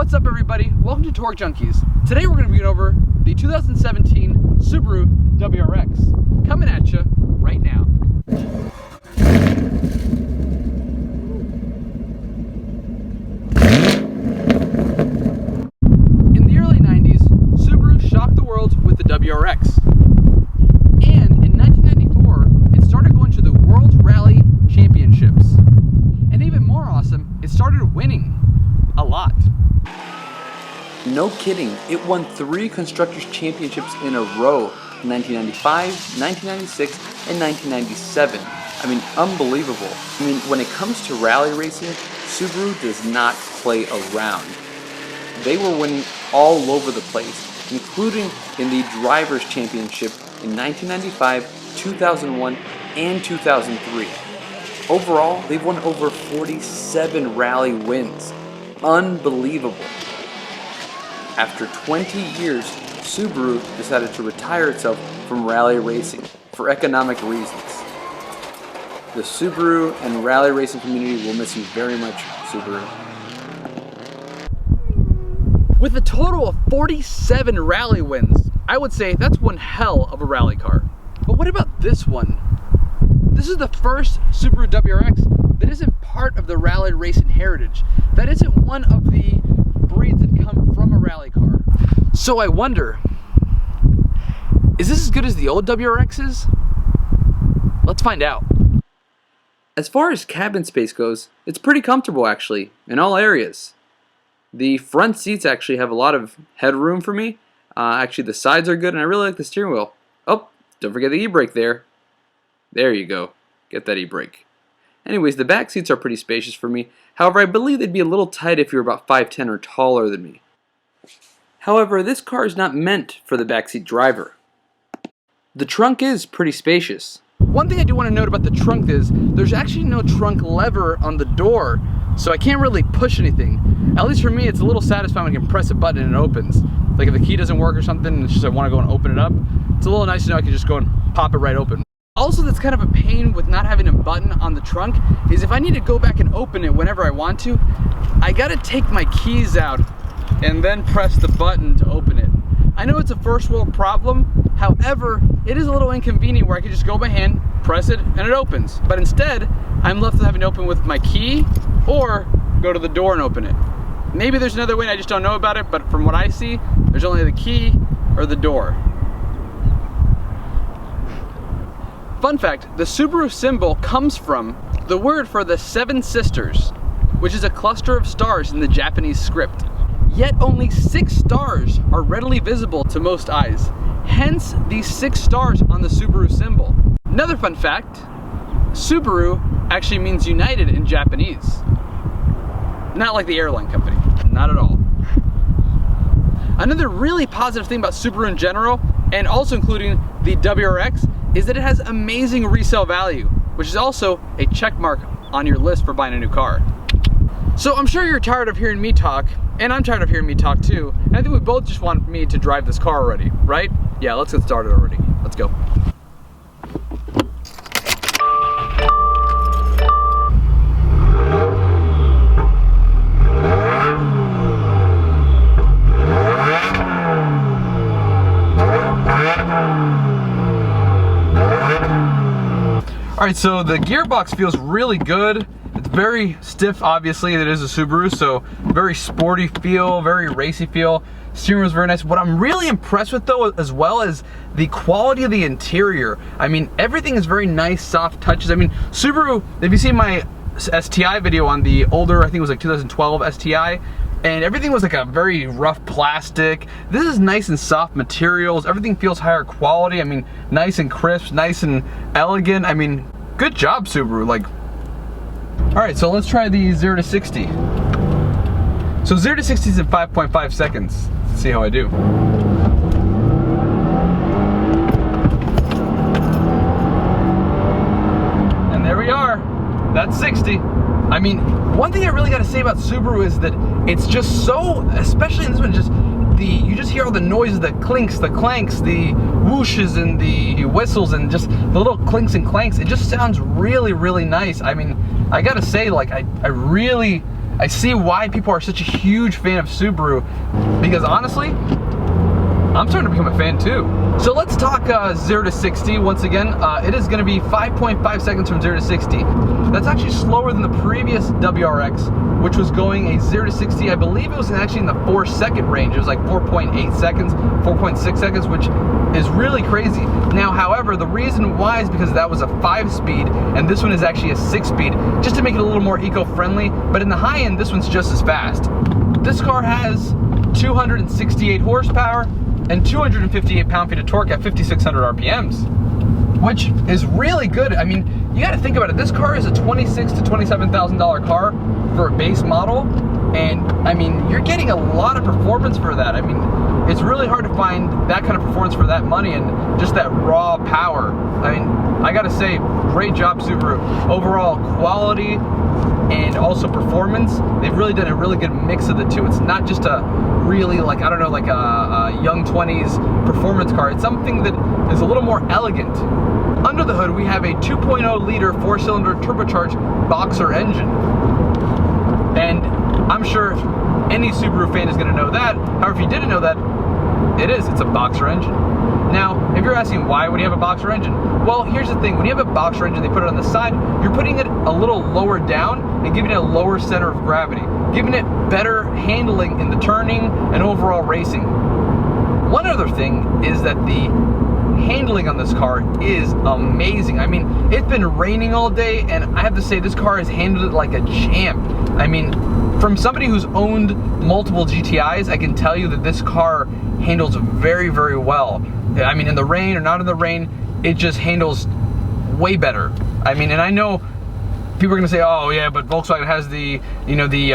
What's up, everybody? Welcome to Torque Junkies. Today we're going to be going over the 2017 Subaru WRX. Coming at you right now. In the early 90s, Subaru shocked the world with the WRX. And in 1994, it started going to the World Rally Championships. And even more awesome, it started winning a lot. No kidding, it won 3 Constructors' Championships in a row, 1995, 1996, and 1997. I mean, unbelievable. I mean, when it comes to rally racing, Subaru does not play around. They were winning all over the place, including in the Drivers' Championship in 1995, 2001, and 2003. Overall, they've won over 47 rally wins. Unbelievable. After 20 years, Subaru decided to retire itself from rally racing for economic reasons. The Subaru and rally racing community will miss you very much, Subaru. With a total of 47 rally wins, I would say that's one hell of a rally car. But what about this one? This is the first Subaru WRX that isn't part of the rally racing heritage. That isn't one of the breeds that come from a rally car. So I wonder, is this as good as the old WRXs? Let's find out. As far as cabin space goes, it's pretty comfortable actually, in all areas. The front seats actually have a lot of headroom for me. Actually the sides are good and I really like the steering wheel. Oh, don't forget the e-brake there. There you go, get that e-brake. Anyways, the back seats are pretty spacious for me. However, I believe they'd be a little tight if you're about 5'10" or taller than me. However, this car is not meant for the backseat driver. The trunk is pretty spacious. One thing I do want to note about the trunk is there's actually no trunk lever on the door, so I can't really push anything. At least for me, it's a little satisfying when I can press a button and it opens. Like if the key doesn't work or something, and it's just I want to go and open it up, it's a little nice to know I can just go and pop it right open. Also, that's kind of a pain with not having a button on the trunk is if I need to go back and open it whenever I want to, I gotta take my keys out and then press the button to open it. I know it's a first world problem, however, it is a little inconvenient where I can just go by hand, press it, and it opens. But instead, I'm left with having to open with my key or go to the door and open it. Maybe there's another way and I just don't know about it, but from what I see, there's only the key or the door. Fun fact, the Subaru symbol comes from the word for the 7 sisters, which is a cluster of stars in the Japanese script. Yet only 6 stars are readily visible to most eyes. Hence, these 6 stars on the Subaru symbol. Another fun fact, Subaru actually means united in Japanese. Not like the airline company, not at all. Another really positive thing about Subaru in general, and also including the WRX, is that it has amazing resale value, which is also a check mark on your list for buying a new car. So I'm sure you're tired of hearing me talk, and I'm tired of hearing me talk too, and I think we both just want me to drive this car already, right? Yeah, let's get started already. Let's go. Alright, so the gearbox feels really good. It's very stiff, obviously, it is a Subaru, so very sporty feel, very racy feel. Steering wheel is very nice. What I'm really impressed with though, as well, is the quality of the interior. I mean, everything is very nice, soft touches. I mean, Subaru, if you see my STI video on the older, I think it was like 2012 STI, and everything was like a very rough plastic. This is nice and soft materials. Everything feels higher quality. I mean, nice and crisp, nice and elegant. I mean, good job, Subaru. Like, all right, so let's try the 0 to 60. So 0 to 60 is in 5.5 seconds. Let's see how I do. And there we are. That's 60. I mean, one thing I really gotta say about Subaru is that it's just so, especially in this one, just you just hear all the noises, the clinks, the clanks, the whooshes and the whistles and just the little clinks and clanks. It just sounds really, really nice. I mean, I gotta say, like, I really I see why people are such a huge fan of Subaru, because honestly, I'm starting to become a fan too. So let's talk 0 to 60 once again. It is gonna be 5.5 seconds from 0 to 60. That's actually slower than the previous WRX, which was going a 0 to 60. I believe it was actually in the 4-second range. It was like 4.8 seconds, 4.6 seconds, which is really crazy. Now, however, the reason why is because that was a 5-speed, and this one is actually a 6-speed, just to make it a little more eco-friendly. But in the high end, this one's just as fast. This car has 268 horsepower and 258 pound-feet of torque at 5,600 RPMs, which is really good. I mean, you got to think about it. This car is a $26,000 to $27,000 car for a base model, and I mean, you're getting a lot of performance for that. I mean, it's really hard to find that kind of performance for that money and just that raw power. I mean, I got to say, great job, Subaru. Overall quality and also performance, they've really done a really good mix of the two. It's not just a really, like, I don't know, like a young 20s performance car. It's something that is a little more elegant. Under the hood, we have a 2.0 liter 4-cylinder turbocharged boxer engine. And I'm sure any Subaru fan is gonna know that. However, if you didn't know that, it's a boxer engine. Now, if you're asking why would you have a boxer engine? Well, here's the thing, when you have a boxer engine, they put it on the side, you're putting it a little lower down and giving it a lower center of gravity, giving it better handling in the turning and overall racing. One other thing is that the handling on this car is amazing. I mean, it's been raining all day, and I have to say, this car has handled it like a champ. I mean, from somebody who's owned multiple GTIs, I can tell you that this car handles very, very well. I mean, in the rain or not in the rain, it just handles way better. I mean, and I know people are gonna say, oh yeah, but Volkswagen has the, you know, the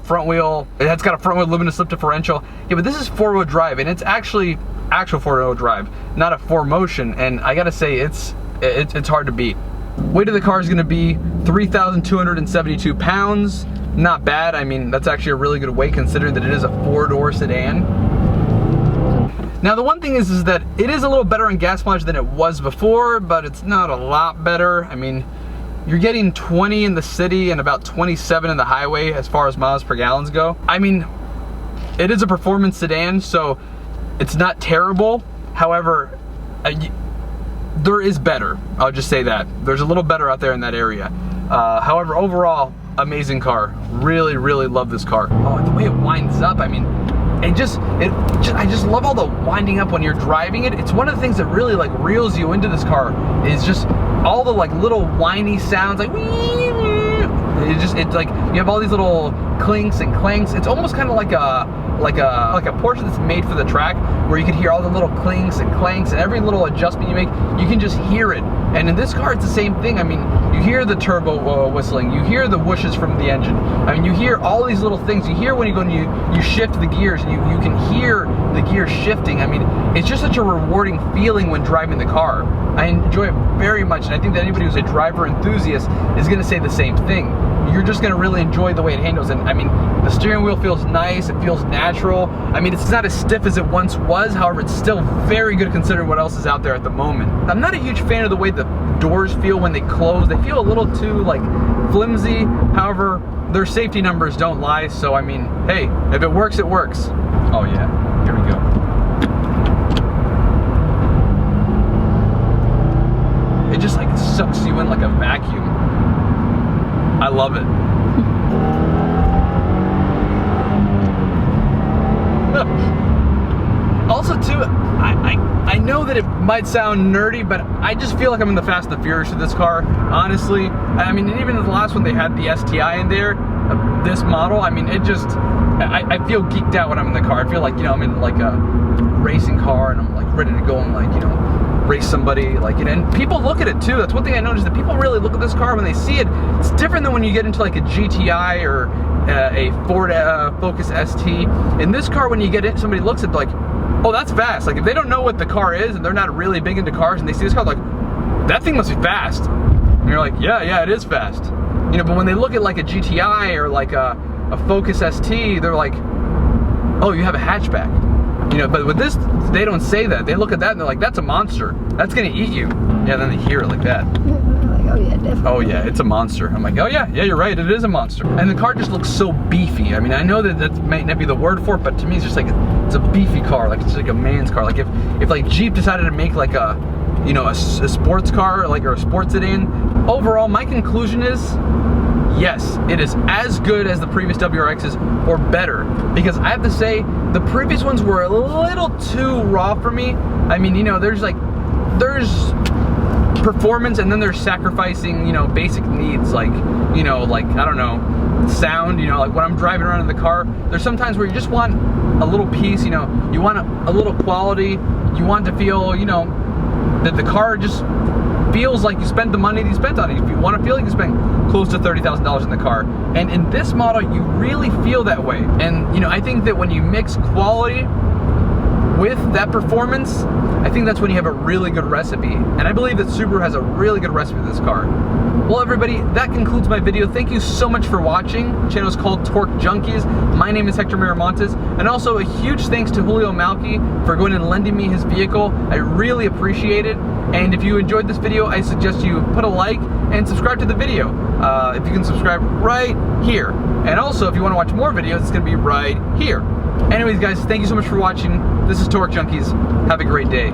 front wheel, it's got a front wheel limited slip differential. Yeah, but this is 4-wheel drive, and it's actually actual 4-wheel drive, not a 4Motion, and I gotta say, it's hard to beat. Weight of the car is gonna be 3,272 pounds. Not bad. I mean, that's actually a really good weight considering that it is a 4-door sedan. Now, the one thing is that it is a little better in gas mileage than it was before, but it's not a lot better. I mean, you're getting 20 in the city and about 27 in the highway as far as miles per gallons go. I mean, it is a performance sedan, so it's not terrible. However, there is better. I'll just say that. There's a little better out there in that area. However, overall, amazing car. Really, really love this car. Oh, the way it winds up, I mean, I just love all the winding up when you're driving it. It's one of the things that really like reels you into this car, is just all the like little whiny sounds, like it's like you have all these little clinks and clanks. It's almost kind of like a Porsche that's made for the track, where you can hear all the little clinks and clanks, and every little adjustment you make, you can just hear it. And in this car, it's the same thing. I mean, you hear the turbo whistling, you hear the whooshes from the engine. I mean, you hear all these little things. You hear when you go and you shift the gears, and you can hear the gears shifting. I mean, it's just such a rewarding feeling when driving the car. I enjoy it very much, and I think that anybody who's a driver enthusiast is gonna say the same thing. You're just gonna really enjoy the way it handles. And I mean, the steering wheel feels nice, it feels natural. I mean, it's not as stiff as it once was, however, it's still very good considering what else is out there at the moment. I'm not a huge fan of the way the doors feel when they close. They feel a little too, like, flimsy. However, their safety numbers don't lie, so I mean, hey, if it works, it works. Oh yeah, here we go. It just like sucks you in like a vacuum. I love it. Also too, I know that it might sound nerdy, but I just feel like I'm in the Fast and the Furious with this car, honestly. I mean, even in the last one they had the STI in there, this model, I mean, it just, I feel geeked out when I'm in the car. I feel like, you know, I'm in like a racing car and I'm like ready to go and like, you know, race somebody, like, you know, and people look at it too. That's one thing I noticed, that people really look at this car when they see it. It's different than when you get into like a GTI or a Ford Focus ST. In this car, when you get it, somebody looks at like, oh, that's fast. Like, if they don't know what the car is and they're not really big into cars and they see this car, like, that thing must be fast. And you're like, yeah, it is fast. You know, but when they look at like a GTI or like a Focus ST, they're like, oh, you have a hatchback. You know, but with this, they don't say that. They look at that and they're like, that's a monster. That's gonna eat you. Yeah, then they hear it like that. Oh yeah, definitely. Oh yeah, it's a monster. I'm like, oh yeah, you're right, it is a monster. And the car just looks so beefy. I mean, I know that that might not be the word for it, but to me it's just like, it's a beefy car. Like, it's like a man's car. Like if like Jeep decided to make like a, you know, a sports car, like, or a sports sedan. Overall, my conclusion is, yes, it is as good as the previous WRXs or better, because I have to say the previous ones were a little too raw for me. I mean, you know, there's performance and then there's sacrificing, you know, basic needs like, you know, like, I don't know, sound, you know, like when I'm driving around in the car, there's sometimes where you just want a little peace, you know, you want a little quality, you want to feel, you know, that the car just feels like you spent the money that you spent on it. If you want to feel like you spent close to $30,000 in the car. And in this model, you really feel that way. And, you know, I think that when you mix quality with that performance, I think that's when you have a really good recipe. And I believe that Subaru has a really good recipe with this car. Well, everybody, that concludes my video. Thank you so much for watching. The channel is called Torque Junkies. My name is Hector Miramontes. And also a huge thanks to Julio Malki for going and lending me his vehicle. I really appreciate it. And if you enjoyed this video, I suggest you put a like and subscribe to the video. If you can subscribe right here. And also, if you want to watch more videos, it's going to be right here. Anyways, guys, thank you so much for watching. This is Torque Junkies. Have a great day.